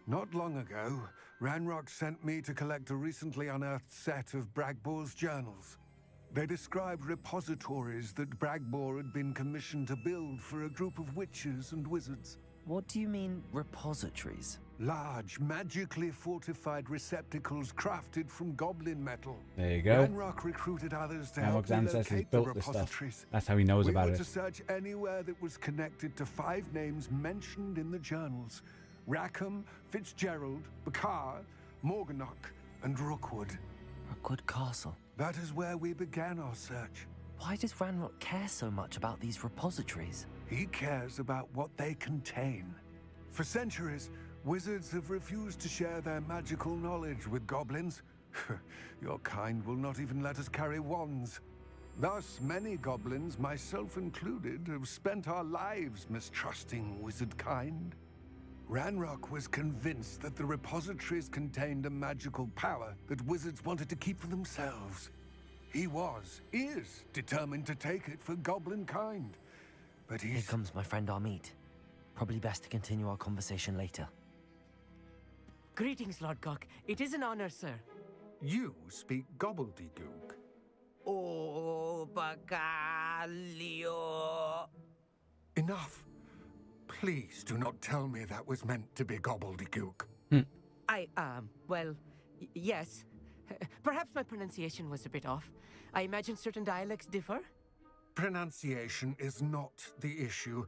Not long ago, Ranrock sent me to collect a recently unearthed set of Bragbor's journals. They described repositories that Bragbor had been commissioned to build for a group of witches and wizards.
What do you mean, repositories?
Large, magically fortified receptacles crafted from goblin metal.
There you go.
Ranrock recruited others to help
Ranrock's ancestors
relocate the
built this stuff.
repositories.
That's how he knows
We
about
were
it.
to search anywhere that was connected to 5 names mentioned in the journals. Rackham, Fitzgerald, Bakar, Morganach, and Rookwood.
Rookwood Castle.
That is where we began our search.
Why does Ranrock care so much about these repositories?
He cares about what they contain. For centuries, wizards have refused to share their magical knowledge with goblins. Your kind will not even let us carry wands. Thus, many goblins, myself included, have spent our lives mistrusting wizard kind. Ranrock was convinced that the repositories contained a magical power that wizards wanted to keep for themselves. He is determined to take it for goblin kind. But
Here comes my friend Amit. Probably best to continue our conversation later.
Greetings, Lord Cock. It is an honor, sir.
You speak gobbledygook.
Oh, Bacalio.
Enough. Please do not tell me that was meant to be gobbledygook.
Well, yes. Perhaps my pronunciation was a bit off. I imagine certain dialects differ.
Pronunciation is not the issue.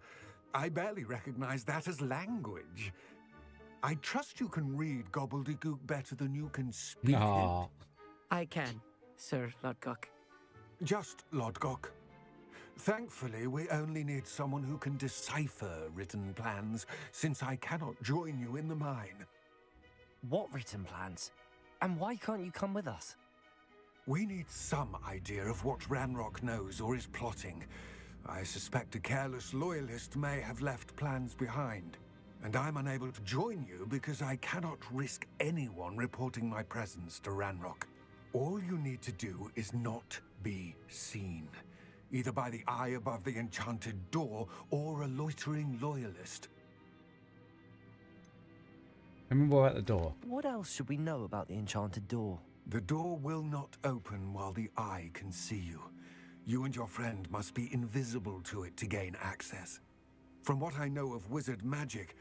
I barely recognize that as language. I trust you can read gobbledygook better than you can speak it.
I can, Sir Lodgok.
Just Lodgok. Thankfully, we only need someone who can decipher written plans, since I cannot join you in the mine.
What written plans? And why can't you come with us?
We need some idea of what Ranrock knows or is plotting. I suspect a careless loyalist may have left plans behind. And I'm unable to join you because I cannot risk anyone reporting my presence to Ranrock. All you need to do is not be seen, either by the eye above the enchanted door or a loitering loyalist.
Remember we're at the door.
What else should we know about the enchanted door?
The door will not open while the eye can see you. You and your friend must be invisible to it to gain access. From what I know of wizard magic,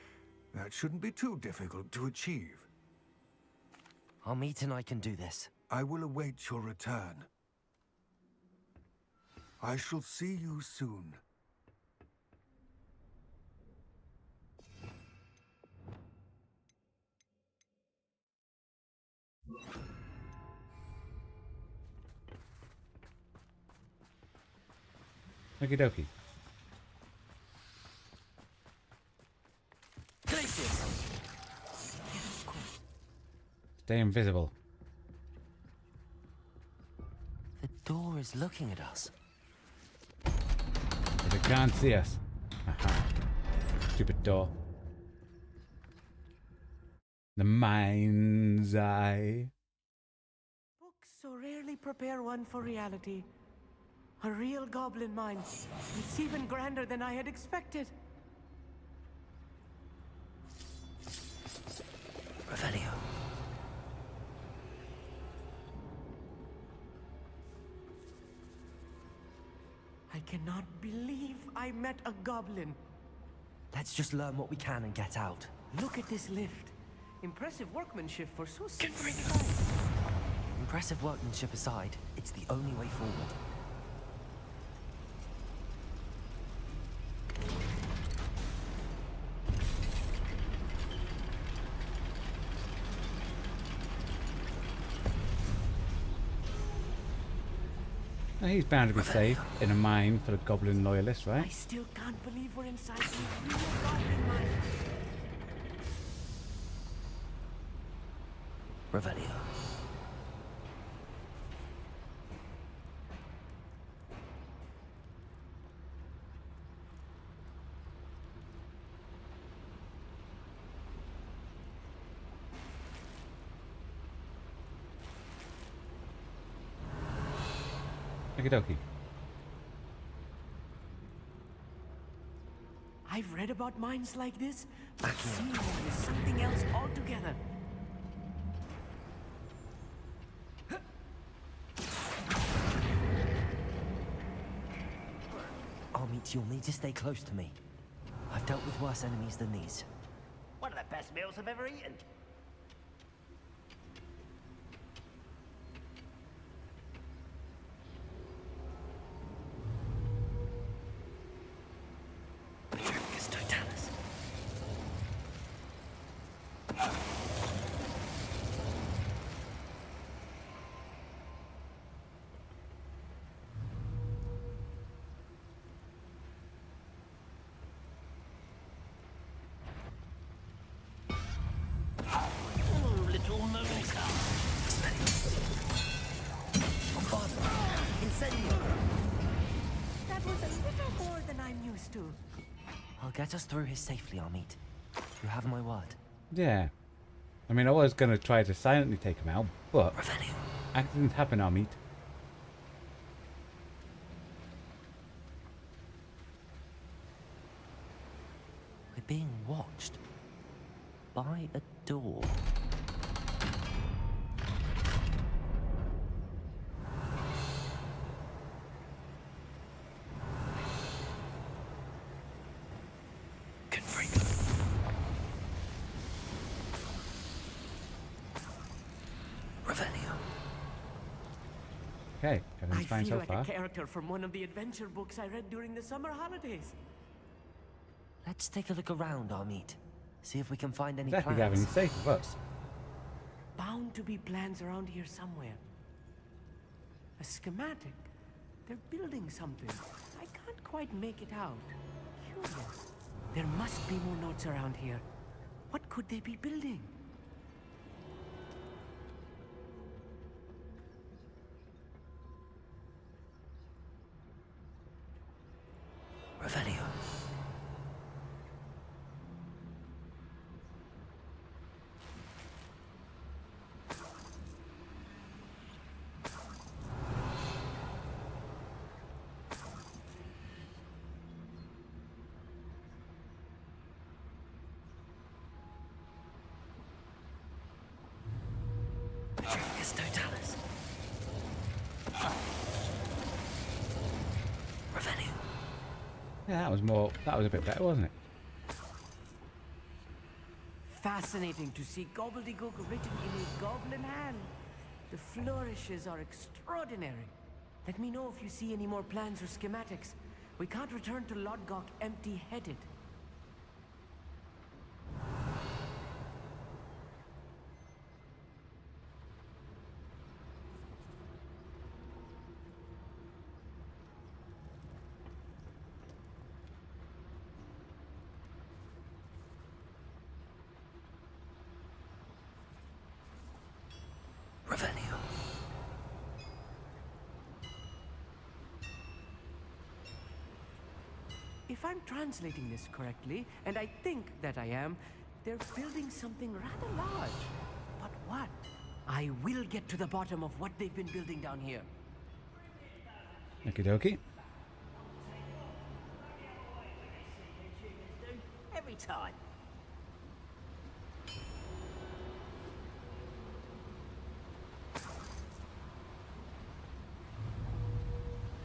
that shouldn't be too difficult to achieve.
Amit and I can do this.
I will await your return. I shall see you soon.
Okie dokie. Stay invisible.
The door is looking at us.
But they can't see us. Aha. Stupid door. The mind's eye.
Books so rarely prepare one for reality. A real goblin mine. It's even grander than I had expected.
Revelio.
I cannot believe I met a goblin.
Let's just learn what we can and get out.
Look at this lift. Impressive workmanship for so simple a device.
Impressive workmanship aside, it's the only way forward.
Now he's bound to be safe in a mine for the goblin loyalists, right?
I still can't believe we're inside the real goblin mine.
Revelio.
Okie dokie.
I've read about mines like this, but seeing them is something else altogether.
Amit, you'll need to stay close to me. I've dealt with worse enemies than these.
One of the best meals I've ever eaten.
Father! Incendio!
That was a little more than I'm used to.
I'll get us through here safely, Amit. You have my word.
Yeah. I mean, I was going to try to silently take him out, but
Revelio.
accidents happen, Amit.
We're being watched. By a door.
Okay, everything's fine
I
so
feel like
far.
a character from one of the adventure books I read during the summer holidays.
Let's take a look around, Amit. See if we can find any
Exactly,
plans.
Gavin, he's safe with us.
Bound to be plans around here somewhere. A schematic. They're building something. I can't quite make it out. Curious. There must be more notes around here. What could they be building?
Revelio. Petrificus totalis. Revelio.
Yeah, that was a bit better, wasn't it?
Fascinating to see gobbledygook written in a goblin hand. The flourishes are extraordinary. Let me know if you see any more plans or schematics. We can't return to Lodgok empty-headed.
Revelio.
If I'm translating this correctly, and I think that I am, they're building something rather large. But what? I will get to the bottom of what they've been building down here.
Okie dokie.
Every time.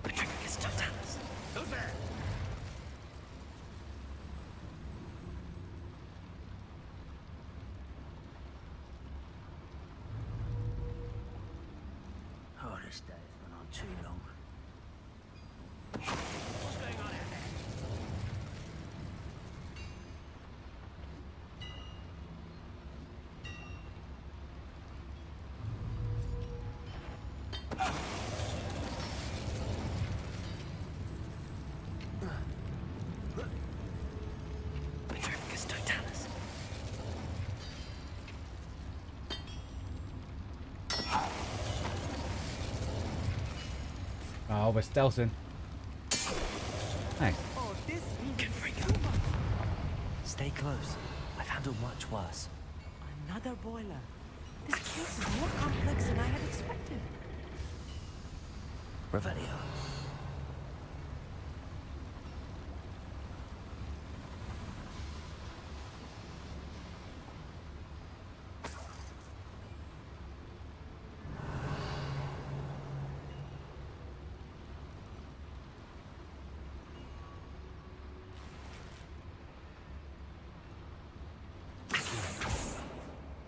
Petrificus totalis.
Who's there? Oh, this day has gone on too long. What's going on out there?
Petrificus totalis.
Oh, we're stealthing. Nice.
Oh, this
Confringo. Stay close. I've handled much worse.
another boiler. This case is more complex than I had expected.
Revelio.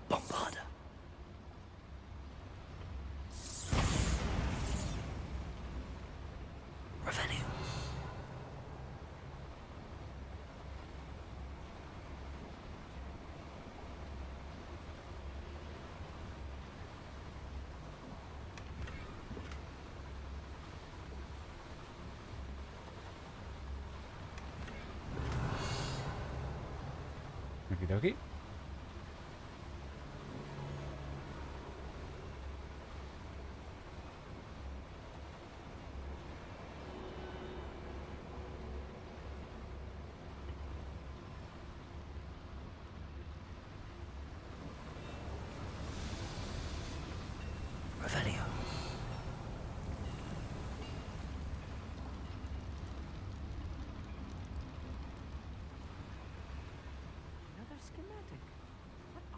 Bombarda. Revelio.
Okie dokie.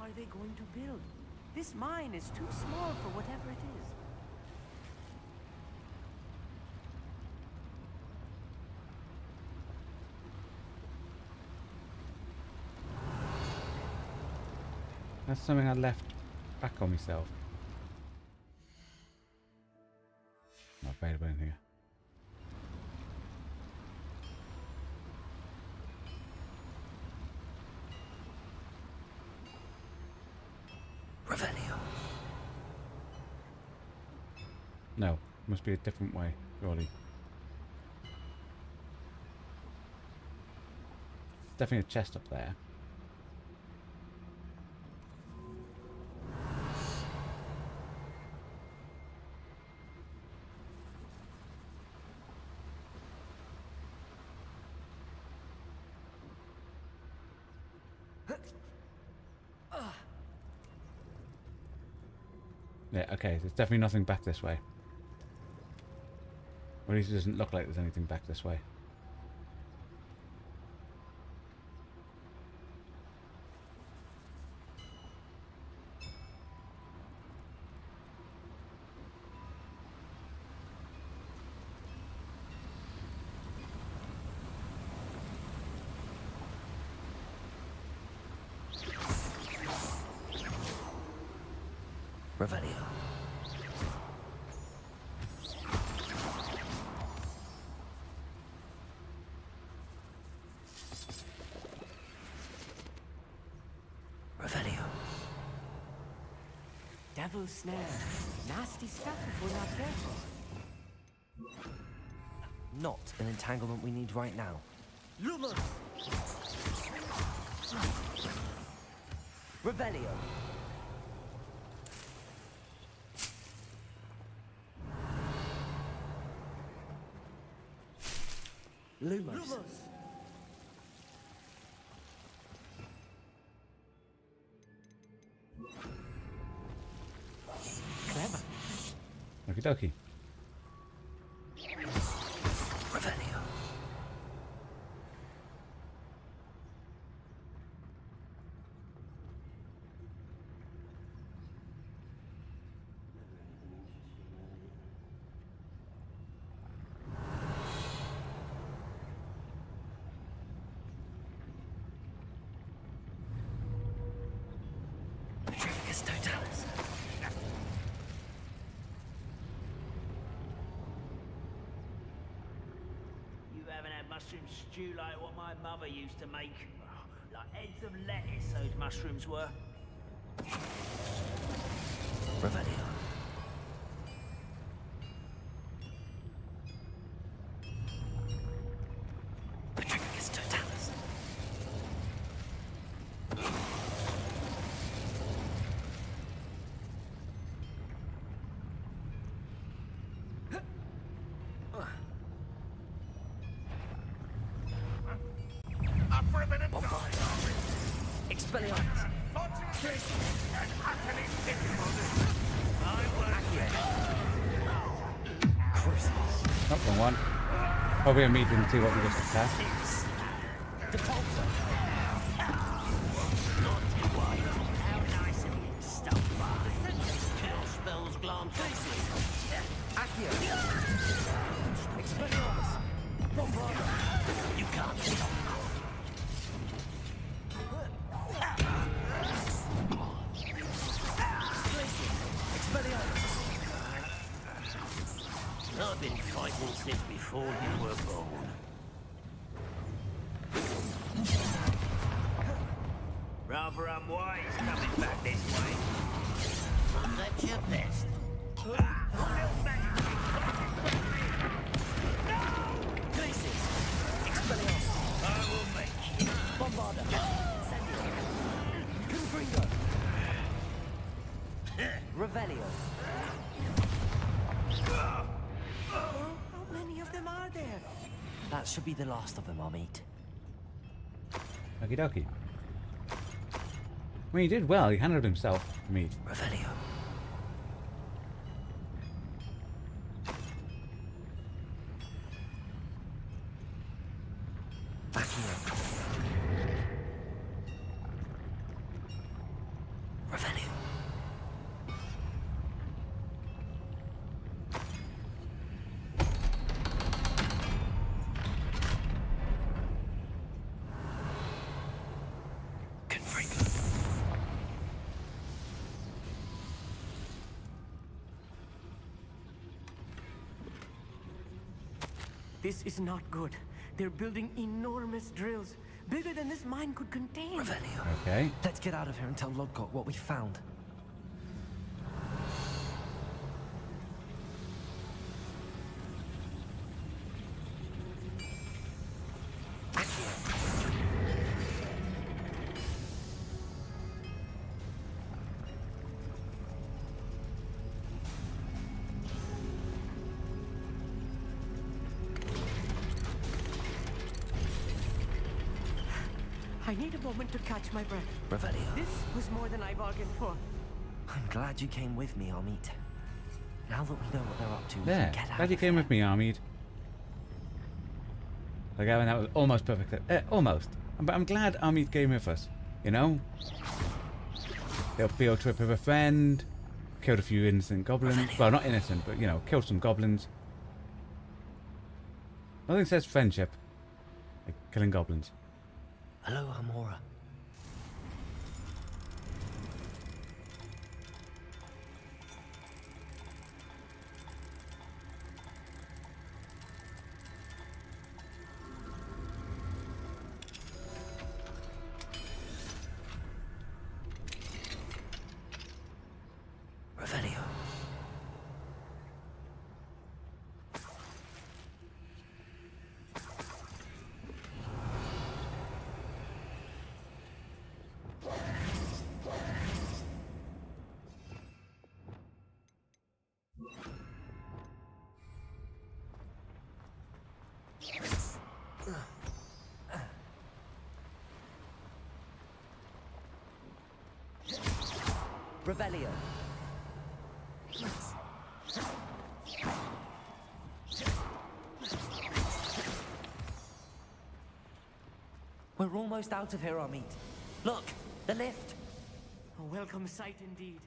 are they going to build? This mine is too small for whatever it is.
That's something I left back on myself. Not available in here.
Revelio.
No, must be a different way, surely. Definitely a chest up there. Yeah, okay, there's definitely nothing back this way. Or at least it doesn't look like there's anything back this way.
Revelio. Revelio.
Devil's snare. Nasty stuff if we're not careful.
Not an entanglement we need right now.
Lumos!
Revelio. Lumos.
Clever.
Okie dokie.
Revelio. Petrificus totalis.
You haven't had mushroom stew like what my mother used to make. Like heads of lettuce, those mushrooms were.
Revelio. Petrificus totalis. Expelliarmus.
Not wrong one. Probably a meeting to see what we just attacked.
You can't stop. I've been fighting since before you were born. Rather unwise coming back this way. That's your best. I will make you.
Bombarda. Confringo. Revelio.
How many of them are there?
That should be the last of them, I'll meet.
Okie dokie. I mean, he did well. He handled himself. Meat.
Revelio. Back here.
This is not good. They're building enormous drills, bigger than this mine could contain.
Revelio.
Okay.
Let's get out of here and tell Lodgok what we found.
I need a moment to catch my breath.
Revelio.
This was more than I bargained for.
I'm glad you came with me, Amit. Now that we know what they're up to, we
There.
can get out
Glad you
of
came
here.
with me, Armid. Like, I mean, that was almost perfect. Almost. But I'm glad Armid came with us. You know? Little field trip with a friend. Killed a few innocent goblins. Well, not innocent, but, you know, killed some goblins. Nothing says friendship like killing goblins.
Hello, Amora. Revelio. Revelio. We're almost out of here, Amit. Look, the lift.
A welcome sight indeed.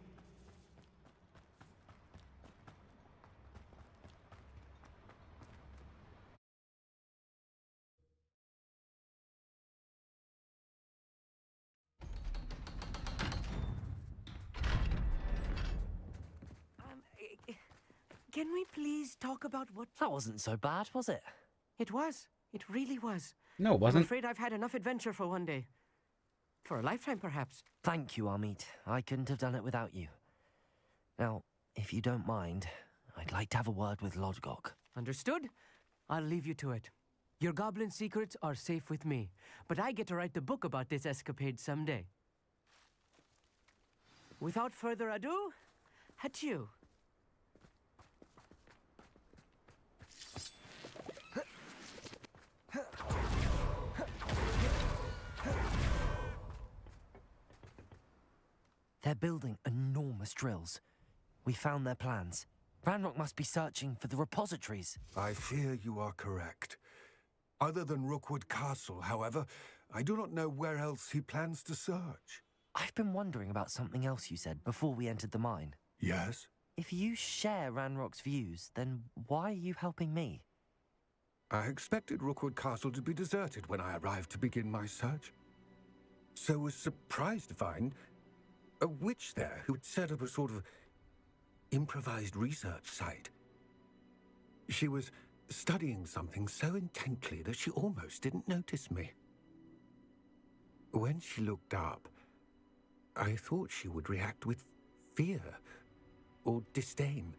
Can we please talk about what...
That wasn't so bad, was it?
It was. It really was.
No, it
I'm
wasn't.
afraid I've had enough adventure for one day. For a lifetime, perhaps.
Thank you, Amit. I couldn't have done it without you. Now, if you don't mind, I'd like to have a word with Lodgok.
Understood? I'll leave you to it. Your goblin secrets are safe with me, but I get to write the book about this escapade someday. Without further ado, adieu.
They're building enormous drills. We found their plans. Ranrock must be searching for the repositories.
I fear you are correct. Other than Rookwood Castle, however, I do not know where else he plans to search.
I've been wondering about something else you said before we entered the mine.
Yes?
If you share Ranrock's views, then why are you helping me?
I expected Rookwood Castle to be deserted when I arrived to begin my search. So was surprised to find a witch there who had set up a sort of improvised research site. She was studying something so intently that she almost didn't notice me. When she looked up, I thought she would react with fear or disdain.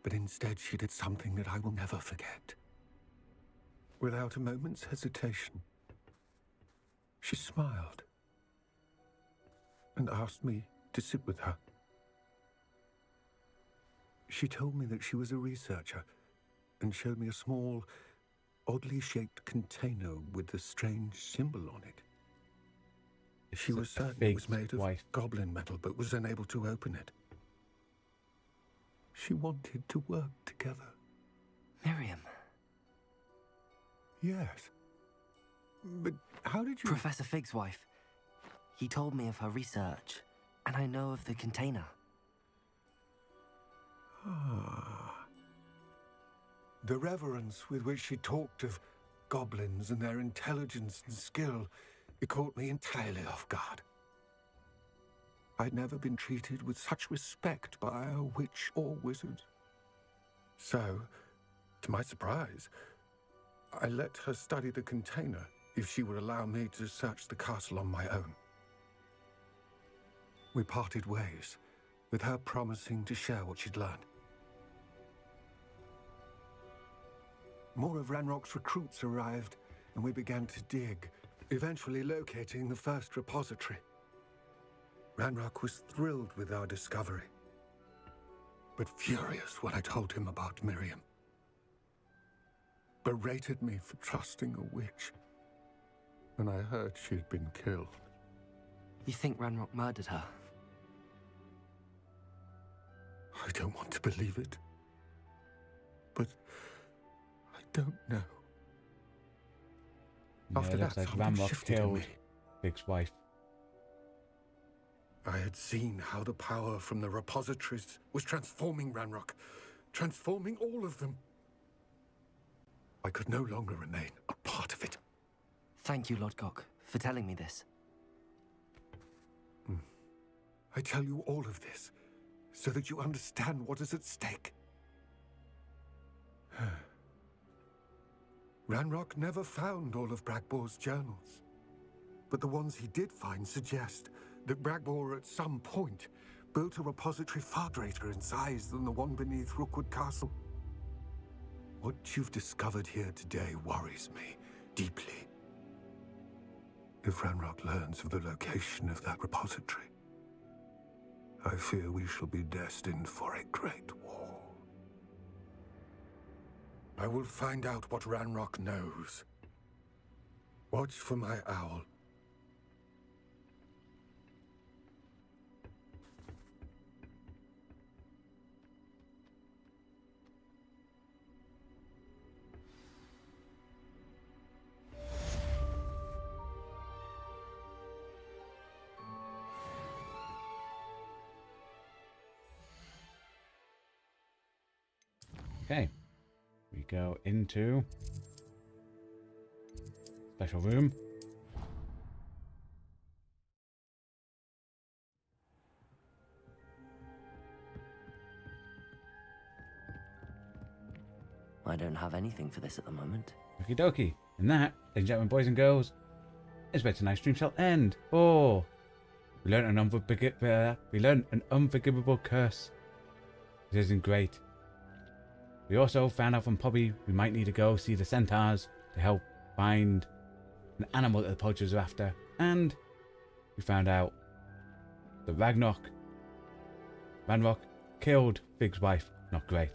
But instead she did something that I will never forget. Without a moment's hesitation, she smiled and asked me to sit with her. She told me that she was a researcher and showed me a small, oddly shaped container with a strange symbol on it. She was certain it was made of goblin metal, but was unable to open it. She wanted to work together.
Miriam.
Yes. But how did you...
Professor Fig's wife. He told me of her research, and I know of the container.
Ah. The reverence with which she talked of goblins and their intelligence and skill, it caught me entirely off guard. I'd never been treated with such respect by a witch or wizard. So, to To my surprise, I let her study the container if she would allow me to search the castle on my own. We parted ways, with her promising to share what she'd learned. More of Ranrock's recruits arrived, and we began to dig, eventually locating the first repository. Ranrock was thrilled with our discovery, but furious when I told him about Miriam. Berated me for trusting a witch, and I heard she'd been killed.
You think Ranrock murdered her?
I don't want to believe it, but I don't know.
Yeah,
After
it looks
that,
like
something
Ranrock
shifted in
killed
me.
Big's wife.
I had seen how the power from the repositories was transforming Ranrock, transforming all of them. I could no longer remain a part of it.
Thank you, Lodgok, for telling me this.
I tell you all of this so that you understand what is at stake. Ranrock never found all of Bragbor's journals, but the ones he did find suggest that Bragbor at some point built a repository far greater in size than the one beneath Rookwood Castle. What you've discovered here today worries me deeply. If Ranrock learns of the location of that repository, I fear we shall be destined for a great war. I will find out what Ranrock knows. Watch for my owl.
Okay. We go into special room.
I don't have anything for this at the moment.
Okie dokie. And that, ladies and gentlemen, boys and girls, is where tonight's stream shall end. Oh, we learned an unforgivable curse. This isn't great. We also found out from Poppy we might need to go see the centaurs to help find an animal that the poachers are after. And we found out that Ranrock killed Fig's wife. Not great.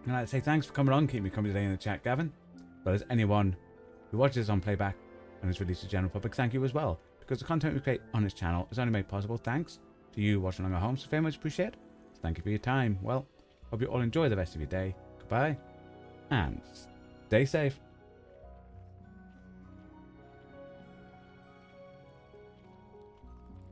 And I'd like to say thanks for coming on, keep me company today in the chat, Gavin. But as anyone who watches this on playback and is released to the general public, thank you as well. Because the content we create on this channel is only made possible thanks to you watching along at home. So very much appreciate it. So thank you for your time. Well, hope you all enjoy the rest of your day. Goodbye. And stay safe.